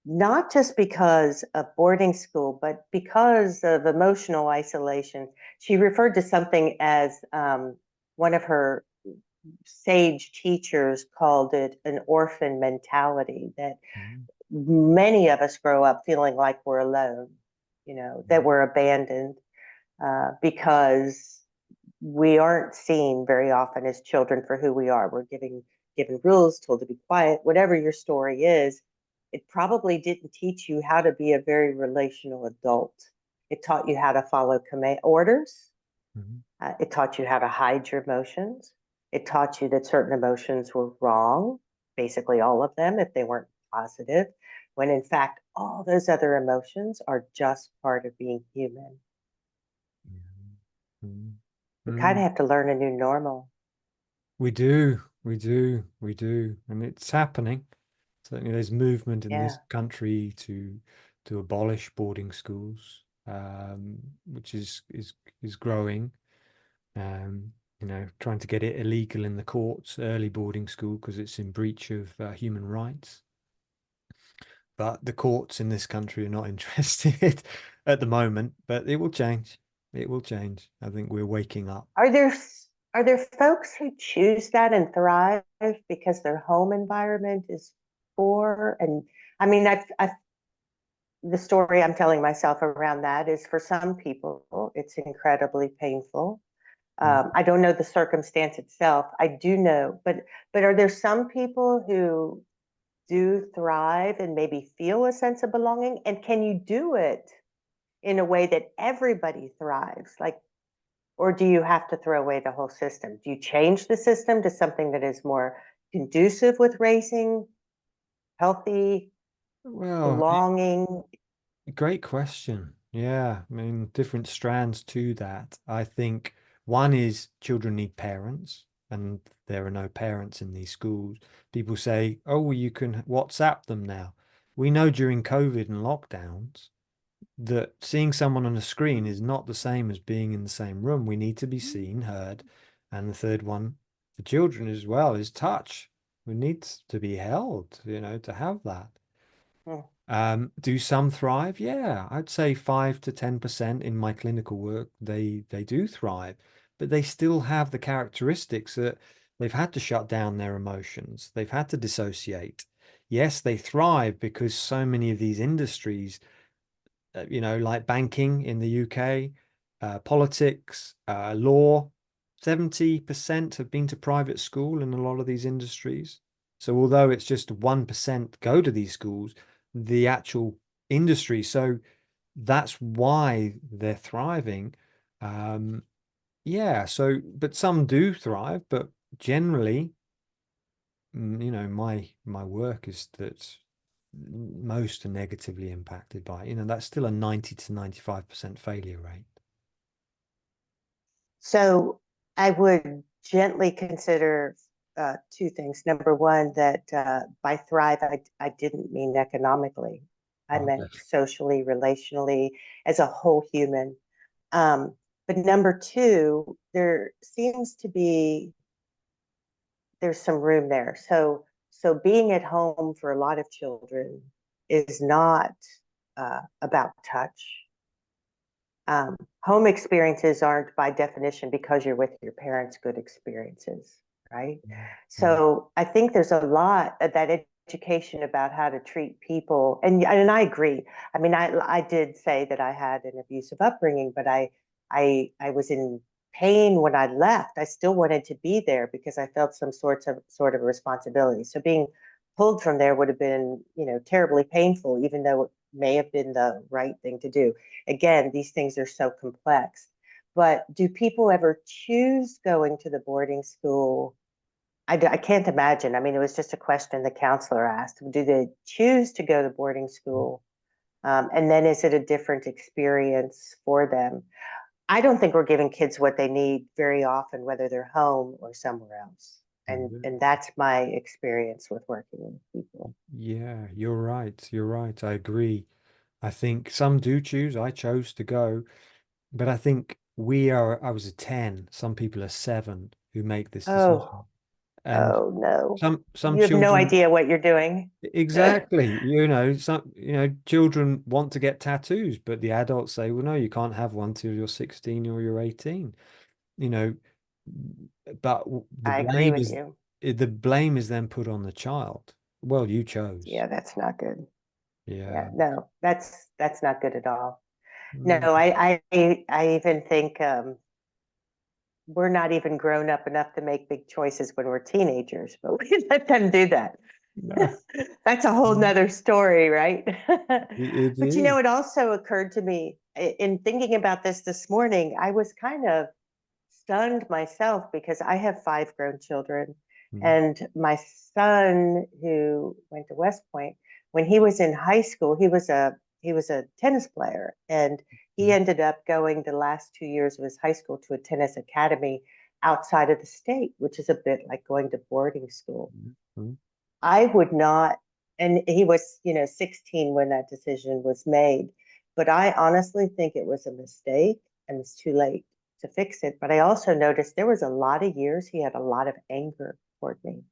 not just because of boarding school, but because of emotional isolation. She referred to something as one of her sage teachers called it an orphan mentality, that Mhm. many of us grow up feeling like we're alone, that we're abandoned because we aren't seen very often as children for who we are. We're given rules, told to be quiet, whatever your story is. It probably didn't teach you how to be a very relational adult. It taught you how to follow command orders. Mhm. It taught you how to hide your emotions. It taught you that certain emotions were wrong, basically all of them, if they weren't positive, when in fact, all those other emotions are just part of being human. Mhm. We kind Mhm. of have to learn a new normal. We do, we do, we do, and it's happening. Certainly, there's movement in this Yeah. country to abolish boarding schools, which is growing. Trying to get it illegal in the courts, early boarding school, because it's in breach of human rights. But the courts in this country are not interested at the moment, but it will change. It will change. I think we're waking up. Are there are there folks who choose that and thrive because their home environment is poor? And I mean, the story I'm telling myself around that is for some people, it's incredibly painful. Mm. I don't know the circumstance itself. I do know, but are there some people who do thrive and maybe feel a sense of belonging? And can you do it in a way that everybody thrives? Like, or do you have to throw away the whole system? Do you change the system to something that is more conducive with raising healthy, Well, belonging? great question. Yeah, I mean, different strands to that. I think one is children need parents. and there are no parents in these schools, people say, oh, well, you can WhatsApp them now. We know during COVID and lockdowns that seeing someone on a screen is not the same as being in the same room. We need to be seen, heard. And the third one for children as well is touch. We need to be held, to have that. Mm. Do some thrive? Yeah, I'd say 5 to 10% in my clinical work, they do thrive, but they still have the characteristics that they've had to shut down their emotions. They've had to dissociate. Yes, they thrive because so many of these industries, like banking in the UK, politics, law, 70% have been to private school in a lot of these industries. So although it's just 1% go to these schools, the actual industry, so that's why they're thriving. Um, yeah, so but some do thrive, but generally, my work is that most are negatively impacted by it. That's still a 90 to 95% failure rate. So I would gently consider two things. Number one, that by thrive, I didn't mean economically. I meant Okay. socially, relationally, as a whole human. Um, but number two, there seems to be there's some room there. So being at home for a lot of children is not about touch. Home experiences aren't by definition because you're with your parents good experiences, right? Mm, So I think there's a lot of that education about how to treat people, and I agree. I mean, I did say that I had an abusive upbringing, but I was in pain when I left. I still wanted to be there because I felt some sort of responsibility. So being pulled from there would have been, terribly painful, even though it may have been the right thing to do. Again, these things are so complex. But do people ever choose going to the boarding school? I can't imagine. I mean, it was just a question the counselor asked. Do they choose to go to boarding school? And then is it a different experience for them? I don't think we're giving kids what they need very often, whether they're home or somewhere else. And mm. and that's my experience with working with people. Yeah, you're right. You're right. I agree. I think some do choose. I chose to go, but I think I was a 10. Some people are 7 who make this Oh, decision. And oh no. some You have no children, idea what you're doing. exactly, children want to get tattoos, but the adults say, well, no, you can't have one till you're 16 or you're 18. You know, but the I agree blame with is you. the blame is then put on the child. Well, you chose. Yeah, that's not good. Yeah, Yeah. no, that's not good at all. No, Mm, I even think we're not even grown up enough to make big choices when we're teenagers, but we let them do that. no, That's a whole nother story, right? it But is. it also occurred to me in thinking about this morning, I was kind of stunned myself because I have 5 grown children. Mm, And my son, who went to West Point, when he was in high school, he was a tennis player, and he mm, ended up going the last 2 years of his high school to a tennis academy outside of the state, which is a bit like going to boarding school. mm, mm, I would not, and he was, 16 when that decision was made. But I honestly think it was a mistake and it's too late to fix it. But I also noticed there was a lot of years he had a lot of anger toward me,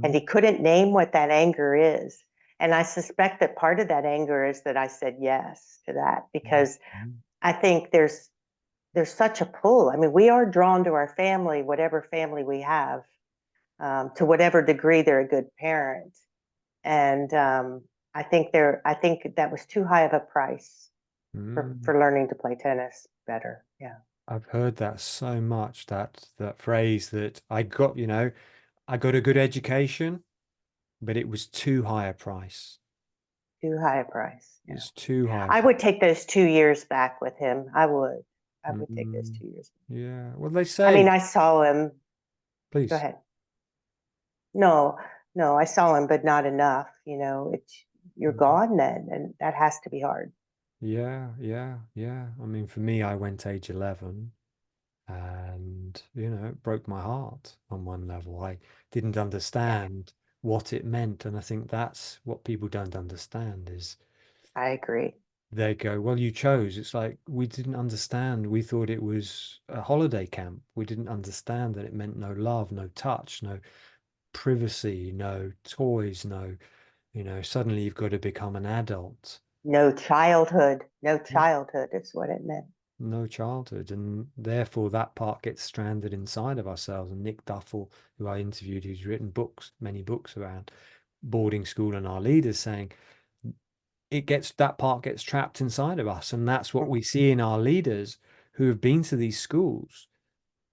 and mm, he couldn't name what that anger is. And I suspect that part of that anger is that I said yes to that because mm, I think there's such a pull. I mean, we are drawn to our family, whatever family we have, to whatever degree they're a good parent. And I think that was too high of a price for mm. for learning to play tennis better. Yeah, I've heard that so much, that phrase that I got a good education, but it was too high a price. too high a price. Yeah, It's too high a I price. would take those 2 years back with him. I would take those Mm, 2 years. yeah. Well, they I mean, say, I saw him. Go please. ahead. No, no, I saw him, but not enough. It's you're Mm, gone then, and that has to be hard. yeah, yeah, yeah. I mean, for me, I went age 11. And, it broke my heart on one level. I didn't Yeah, understand what it meant. And I think that's what people don't understand is I agree. they go, well, you chose. It's like we didn't understand. We thought it was a holiday camp. We didn't understand that it meant no love, no touch, no privacy, no toys, suddenly you've got to become an adult. No childhood. No Yeah. childhood is what it meant. No childhood. And therefore that part gets stranded inside of ourselves. And Nick Duffel, who I interviewed, who's written books, many books around boarding school and our leaders, saying that part gets trapped inside of us. And that's what we see in our leaders who have been to these schools.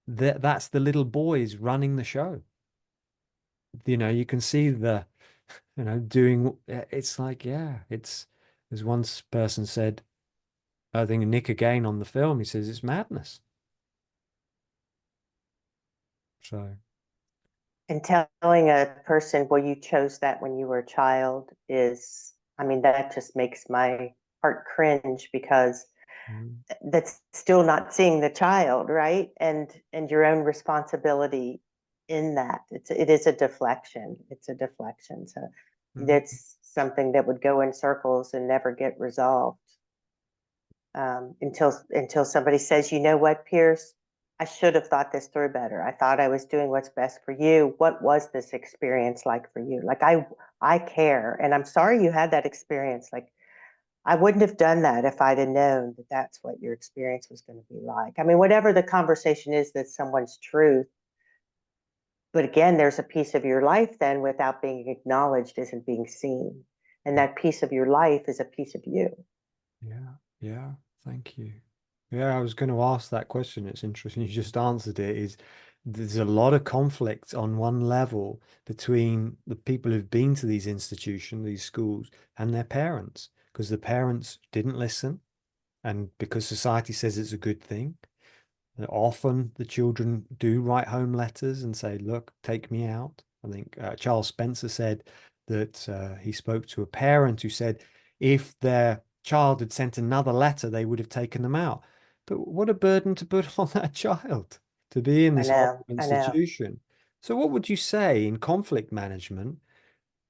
That's the little boys running the show. You can see doing, it's like, yeah, as one person said, I think Nick again on the film, he says it's madness. So, And telling a person, well, you chose that when you were a child is, I mean, that just makes my heart cringe because mm, that's still not seeing the child, right? And your own responsibility in that. It is a deflection. It's a deflection. So mm, that's something that would go in circles and never get resolved until somebody says, you know what, Piers, I should have thought this through better. I thought I was doing what's best for you. What was this experience like for you? Like I care, and I'm sorry you had that experience. Like I wouldn't have done that if I'd have known that that's what your experience was going to be like. I mean, whatever the conversation is, that's someone's truth. But again, there's a piece of your life then without being acknowledged isn't being seen. And mm, that piece of your life is a piece of you. yeah, yeah, thank you. Yeah, I was going to ask that question. It's interesting. You just answered it. Is there's a lot of conflict on one level between the people who've been to these institutions, these schools, and their parents, because the parents didn't listen, and because society says it's a good thing. Often the children do write home letters and say, look, take me out. I think Charles Spencer said that he spoke to a parent who said if their child had sent another letter, they would have taken them out. But what a burden to put on that child to be in I this horrible know, I know. institution. So, what would you say in conflict management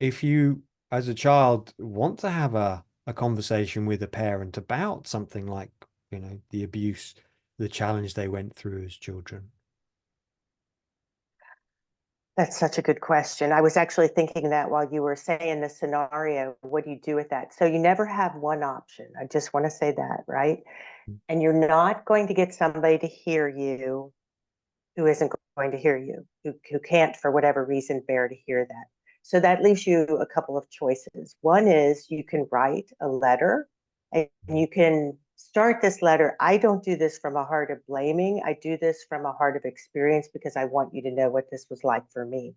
if you, as a child, want to have a conversation with a parent about something like, the abuse, the challenge they went through as children? That's such a good question. I was actually thinking that while you were saying the scenario, what do you do with that? So you never have one option. I just want to say that, right? And you're not going to get somebody to hear you who isn't going to hear you, who can't, for whatever reason, bear to hear that. So that leaves you a couple of choices. One is you can write a letter and you can start this letter. I don't do this from a heart of blaming. I do this from a heart of experience because I want you to know what this was like for me.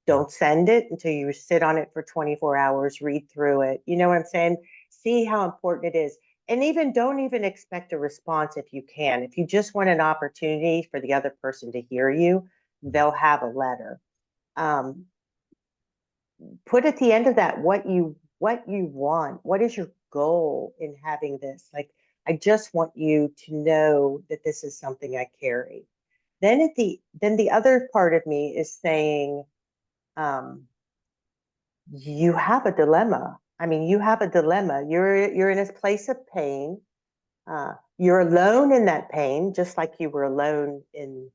Don't send it until you sit on it for 24 hours, read through it. You know what I'm saying? See how important it is. And even don't even expect a response if you can. If you just want an opportunity for the other person to hear you, they'll have a letter. Um, put at the end of that what you want. What is your goal in having this? Like, I just want you to know that this is something I carry. Then the other part of me is saying, um, you have a dilemma. I mean, you have a dilemma. You're in a place of pain. You're alone in that pain, just like you were alone in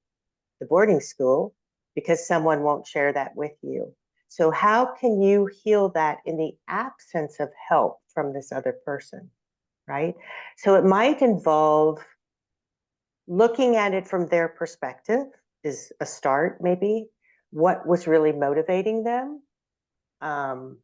the boarding school, because someone won't share that with you. So, how can you heal that in the absence of help from this other person? Right. So, it might involve looking at it from their perspective, is a start, maybe. What was really motivating them? Um,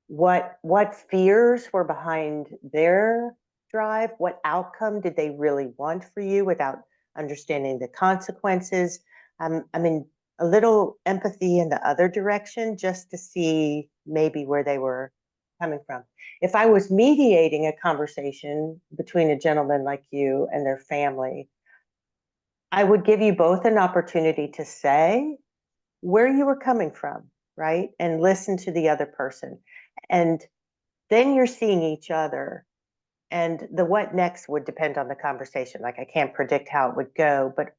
what fears were behind their drive? What outcome did they really want for you without understanding the consequences? I mean, a little empathy in the other direction just to see maybe where they were coming from. If I was mediating a conversation between a gentleman like you and their family, I would give you both an opportunity to say where you were coming from, right? And listen to the other person. And then you're seeing each other And the what next would depend on the conversation. Like I can't predict how it would go, but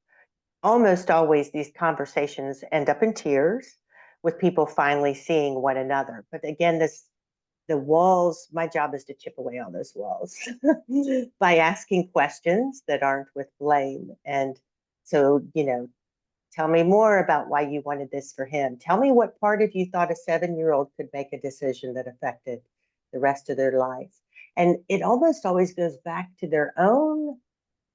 almost always these conversations end up in tears with people finally seeing one another. But again, the walls, my job is to chip away on those walls by asking questions that aren't with blame. And so, tell me more about why you wanted this for him. Tell me what part of you thought a 7-year-old could make a decision that affected the rest of their life. And it almost always goes back to their own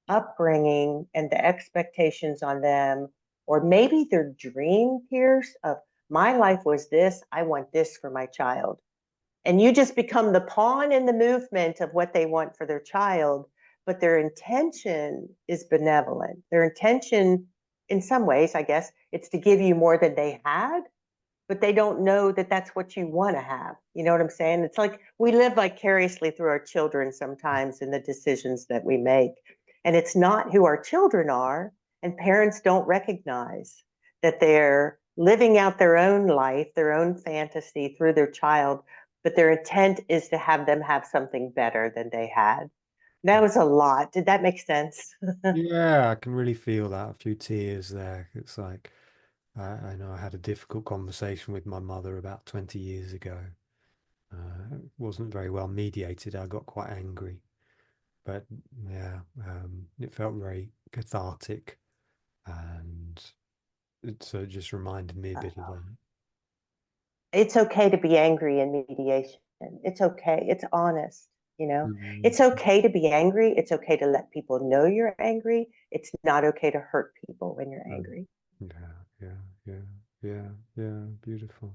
upbringing and the expectations on them, or maybe their dream, Pierce, of my life was this, I want this for my child. And you just become the pawn in the movement of what they want for their child, but their intention is benevolent. Their intention, in some ways, I guess, it's to give you more than they had, but they don't know that that's what you want to have. You know what I'm saying? It's like we live vicariously through our children sometimes in the decisions that we make. And it's not who our children are. And parents don't recognize that they're living out their own life, their own fantasy through their child, but their intent is to have them have something better than they had. That was a lot. Did that make sense? Yeah, I can really feel that. A few tears there. It's like I know I had a difficult conversation with my mother about 20 years ago. It wasn't very well mediated. I got quite angry, but yeah, it felt very cathartic, and so it just reminded me a bit of that. It's okay to be angry in mediation. It's okay. It's honest, you know. Mm, It's okay to be angry. It's okay to let people know you're angry. It's not okay to hurt people when you're mm. angry. Yeah, yeah, yeah, yeah, yeah. Beautiful.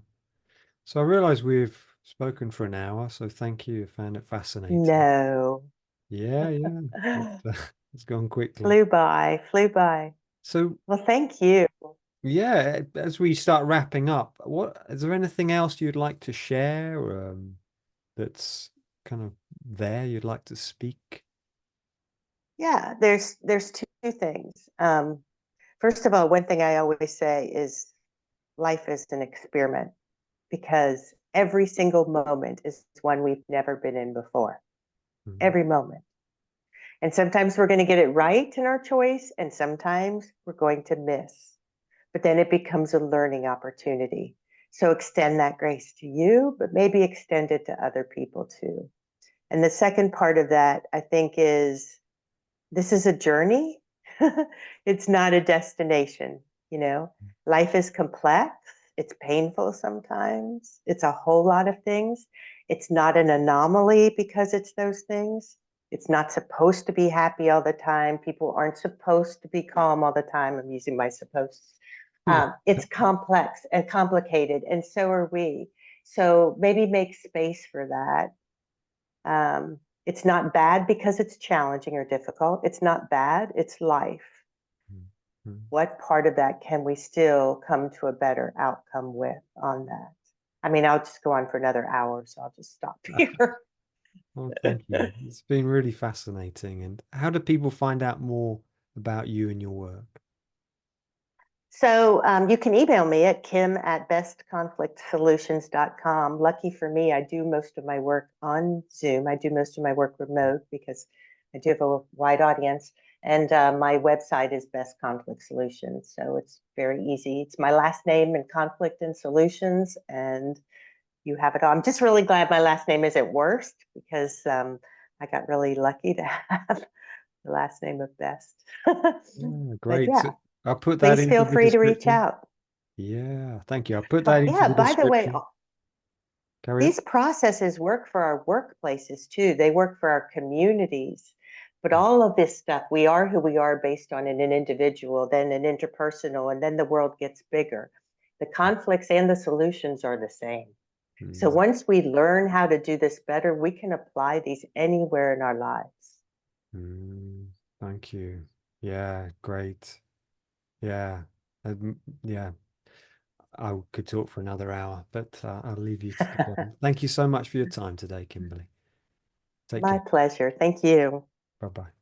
So I realize we've spoken for an hour, so thank you. I found it fascinating. No. Yeah, yeah. It's gone quickly. Flew by, flew by. So Well, thank you. yeah, as we start wrapping up, what is there anything else you'd like to share, that's kind of there you'd like to speak? Yeah, there's two things. First of all, one thing I always say is life is an experiment because every single moment is one we've never been in before. Mm, Every moment. And sometimes we're going to get it right in our choice, and sometimes we're going to miss. But then it becomes a learning opportunity. So extend that grace to you, but maybe extend it to other people too. And the second part of that, I think, is this is a journey. It's not a destination, you know. Life is complex, it's painful sometimes, it's a whole lot of things. It's not an anomaly because it's those things. It's not supposed to be happy all the time. People aren't supposed to be calm all the time. I'm using my supposed. mm, It's complex and complicated, and so are we. So maybe make space for that. It's not bad because it's challenging or difficult. It's not bad, it's life. mm, mm. What part of that can we still come to a better outcome with on that? I mean, I'll just go on for another hour, so I'll just stop here. Well, thank you. It's been really fascinating. And how do people find out more about you and your work? So you can email me at kim@bestconflictsolutions.com. Lucky for me, I do most of my work on Zoom. I do most of my work remote because I do have a wide audience. And my website is Best Conflict Solutions. So it's very easy. It's my last name and conflict and solutions. And you have it all. I'm just really glad my last name isn't worst because I got really lucky to have the last name of Best. Yeah, But great. yeah, So I'll put that please into feel the free to reach description. out. Yeah, thank you. I'll put that into Yeah, the by the way, description. Carry on. these processes work for our workplaces too. They work for our communities. But all of this stuff, we are who we are based on an individual, then an interpersonal, and then the world gets bigger. The conflicts and the solutions are the same. So Mm, once we learn how to do this better, we can apply these anywhere in our lives. mm, thank you. Yeah, great. Yeah. Yeah, I could talk for another hour, but I'll leave you to get on. Thank you so much for your time today, Kimberly. Take My care. pleasure. Thank you. Bye bye.